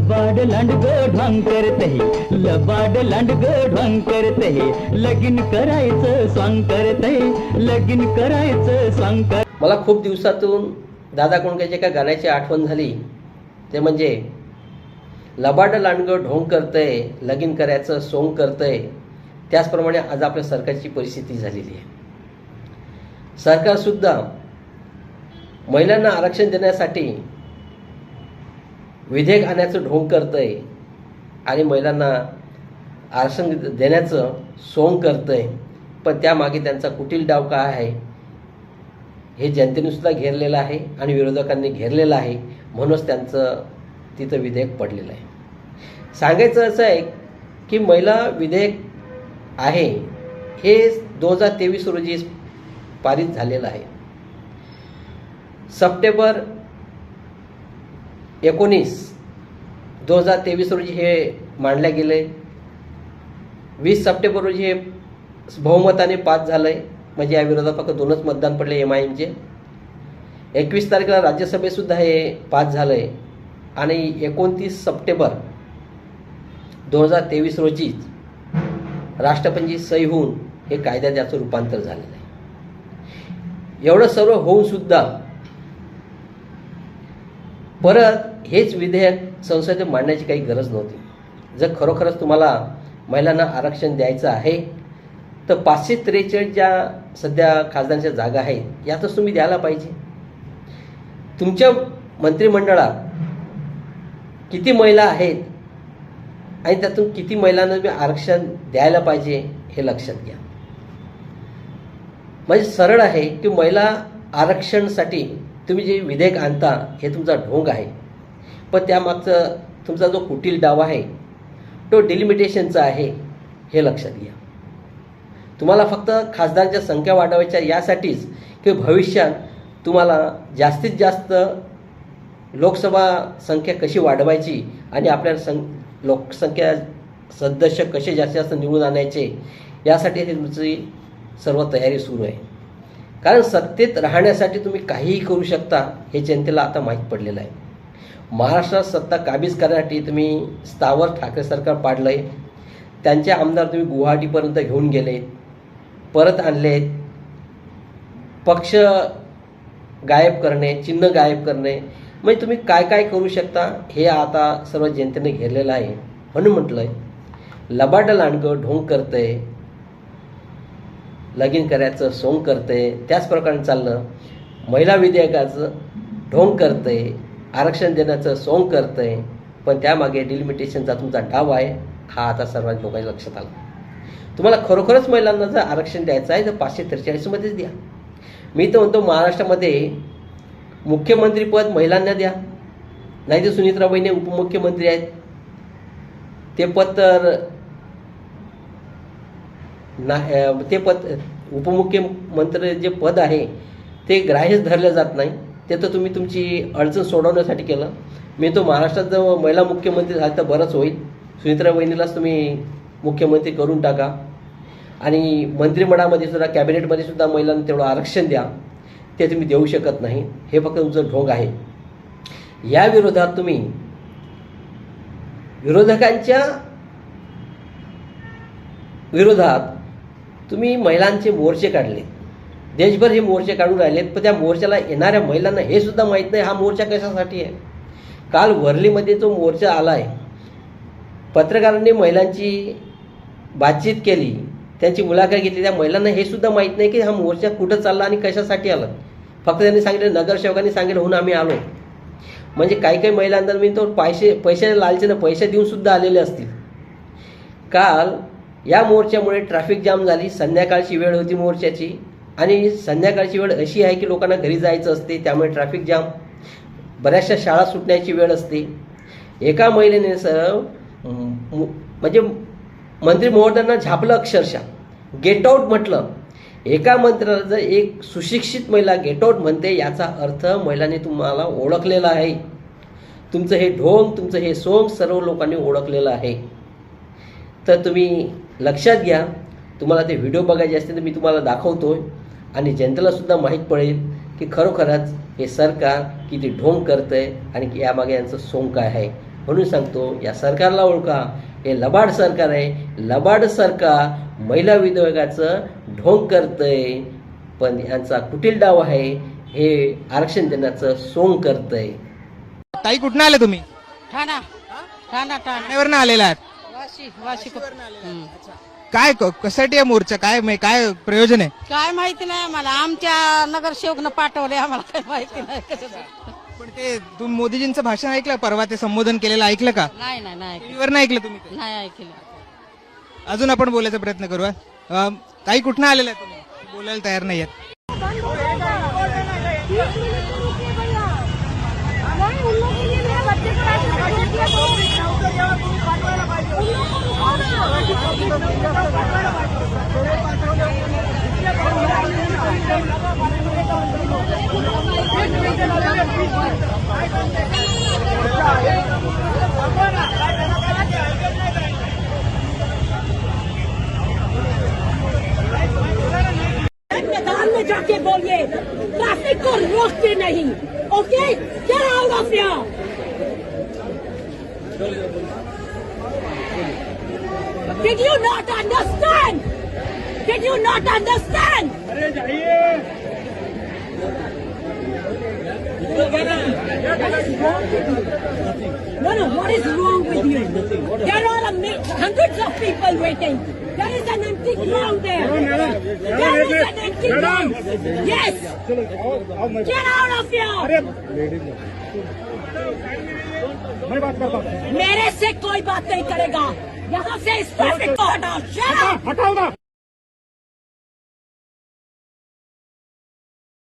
लबाड लांडग ढोंग करते, लबाड लांडग ढोंग करते, लगीन करायचं स्वांग करते, लगीन करायचं स्वांग कर. मला खूप दिवसातून दादा कोंडकेच्या एका गाण्याची आठवण झाली. ते म्हणजे लबाड लांडगं ढोंग करतंय, लगीन करायचं सोंग करतंय. त्याचप्रमाणे आज आपल्या सरकारची परिस्थिती झालेली आहे. सरकारसुद्धा महिलांना आरक्षण देण्यासाठी विधेयक आणायचं ढोंग करतंय आणि महिलांना आरक्षण देण्याचं सोंग करतंय. पण त्यामागे त्यांचा कुटील डाव काय आहे हे जनतेने सुद्धा घेरलेलं आहे आणि विरोधकांनी घेरलेलं आहे. म्हणूनच त्यांचं तिथं विधेयक पडलेलं आहे. सांगायचं असं आहे की महिला विधेयक आहे हे 2023 रोजी पारित झालेलं आहे. सप्टेंबर 19, 2023 रोजी हे मांडल्या गेले. 20 सप्टेंबर रोजी हे बहुमताने पास झालं आहे. म्हणजे या विरोधात फक्त 2च मतदान पडले MIMचे. 21 तारखेला राज्यसभेतसुद्धा हे पास झालं आहे आणि 29 सप्टेंबर 2023 रोजी राष्ट्रपतींची सही होऊन हे कायद्यात याचं रूपांतर झालेलं आहे. एवढं सर्व होऊनसुद्धा परत हेच विधेयक संसदेत मांडण्याची काही गरज नव्हती. जर खरोखरच तुम्हाला महिलांना आरक्षण द्यायचं आहे तर 543 ज्या सध्या खासदारांच्या जागा आहेत यातच तुम्ही द्यायला पाहिजे. तुमच्या मंत्रिमंडळात किती महिला आहेत आणि त्यातून किती महिलांना तुम्ही आरक्षण द्यायला पाहिजे हे लक्षात घ्या. म्हणजे सरळ आहे की महिला आरक्षणासाठी तुम्ही जे विधेयक आणता हे तुमचा ढोंग आहे. पण त्यामागचं तुमचा जो कुटील डाव आहे तो डिलिमिटेशनचा आहे हे लक्षात घ्या. तुम्हाला फक्त खासदारांच्या संख्या वाढवायच्या यासाठीच की भविष्यात तुम्हाला जास्तीत जास्त लोकसभा संख्या कशी वाढवायची आणि आपल्या लोकसंख्या सदस्य कसे जास्तीत जास्त निवडून आणायचे यासाठी तुमची सर्व तयारी सुरू आहे. कारण सत्तेत राहण्यासाठी तुम्ही काहीही करू शकता हे जनतेला आता माहीत पडलेलं आहे. महाराष्ट्रात सत्ता काबीज करण्यासाठी तुम्ही स्थावर ठाकरे सरकार पाडलं आहे. त्यांचे आमदार तुम्ही गुवाहाटीपर्यंत घेऊन गेले, परत आणलेत. पक्ष गायब करणे, चिन्ह गायब करणे, म्हणजे तुम्ही काय काय करू शकता हे आता सर्व जनतेने घेरलेलं आहे. म्हणून म्हटलं आहे लबाड लांडगं ढोंग करतंय, लगीन करायचं सोंग करतंय. त्याच प्रकारे चाललं. महिला विधेयकाचं ढोंग करतंय, आरक्षण देण्याचं सोंग करतंय. पण त्यामागे डिलिमिटेशनचा तुमचा डाव आहे हा आता सर्वांच्या लोकांच्या लक्षात आला. तुम्हाला खरोखरच महिलांना जर आरक्षण द्यायचं आहे तर 543मध्येच द्या. मी तर म्हणतो महाराष्ट्रामध्ये मुख्यमंत्रीपद महिलांना द्या. नाही तर सुनीत्रा वहिनी उपमुख्यमंत्री आहेत ते पद तर ते पद उपमुख्यमंत्री जे पद आहे ते ग्राह्यच धरलं जात नाही. ते तर तुम्ही तुमची अडचण सोडवण्यासाठी केलं. मी तो महाराष्ट्रात जर महिला मुख्यमंत्री झाला तर बरंच होईल. सुनीत्रा वहिनीलाच तुम्ही मुख्यमंत्री करून टाका आणि मंत्रिमंडळामध्ये सुद्धा कॅबिनेटमध्ये सुद्धा महिलांना तेवढं आरक्षण द्या. ते तुम्ही देऊ शकत नाही. हे फक्त तुमचं ढोंग आहे. या विरोधात तुम्ही विरोधकांच्या विरोधात तुम्ही महिलांचे मोर्चे काढले. देशभर हे मोर्चे काढून राहिलेत. पण त्या मोर्चाला येणाऱ्या महिलांना हे सुद्धा माहीत नाही हा मोर्चा कशासाठी आहे. काल वर्लीमध्ये जो मोर्चा आला आहे पत्रकारांनी महिलांची बातचीत केली, त्यांची मुलाखत घेतली. त्या महिलांना हे सुद्धा माहीत नाही की हा मोर्चा कुठं चालला आणि कशासाठी आला. फक्त त्यांनी सांगितलं नगरसेवकांनी सांगितलं होऊन आम्ही आलो. म्हणजे काही काही महिलांना मी तो पैशाच्या लालचेनं पैसे देऊन सुद्धा आलेले असतील. काल या मोर्चामुळे ट्रॅफिक जाम झाली. संध्याकाळची वेळ होती मोर्चाची आणि संध्याकाळची वेळ अशी आहे की लोकांना घरी जायचं असते त्यामुळे ट्रॅफिक जाम. बऱ्याचशा शाळा सुटण्याची वेळ असते. एका महिलेने म्हणजे मंत्री महोदयांना झापलं अक्षरशः. गेट आऊट म्हटलं. एका मंत्र्याला जर एक सुशिक्षित महिला गेट आऊट म्हणते याचा अर्थ महिलांनी तुम्हाला ओळखलेला आहे. तुमचं हे ढोंग, तुमचं हे सोंग सर्व लोकांनी ओळखलेलं आहे. तर तुम्ही लक्षात घ्या. तुम्हाला ते व्हिडिओ बघायचे असतील तर मी तुम्हाला दाखवतोय आणि जनतेलासुद्धा माहीत पडेल की खरोखरच हे सरकार किती ढोंग करतंय आणि यामागे यांचं सोंग काय आहे. म्हणून सांगतो, या सरकारला ओळखा. हे लबाड सरकार आहे. लबाड सरकार महिला विधेयकाचं ढोंग करतंय, पण यांचा कुटील डाव आहे. हे आरक्षण देण्याचं सोंग करतंय. ताई कुठनं आले तुम्ही? ठाणा ठाणा ठाणा ठाण्यावरनं आलेला आहात. वाशी काय कशासाठी आहे मोर्चा? काय प्रयोजन आहे? काय माहिती नाही आम्हाला. आमच्या नगरसेवकनं पाठवले, आम्हाला काय माहिती नाही कशाचं. पण ते तुम्ही मोदीजींचं भाषण ऐकलं परवा? ते संबोधन केलेलं ऐकलं का? नाही नाही नाही ऐकलं. टीव्हीवर नाही ऐकलं तुम्ही ते? नाही ऐकलं. अजून आपण बोलायचा प्रयत्न करूया. ताई कुठनं आलेला आहे तुम्ही? बोलायला तयार नाही आहेत. मैदान में जाके बोलिए, ट्रैफिक को रोकते नहीं. Okay, get out of here. Did you not understand? Did you not understand? No, what is wrong with you? There are hundreds of people waiting. There is an empty ground there. There is an empty ground. Yes. Get out of here. मेरे से कोई बात नहीं करेगा. यहाँ से इस traffic को हटाओ. Shut up.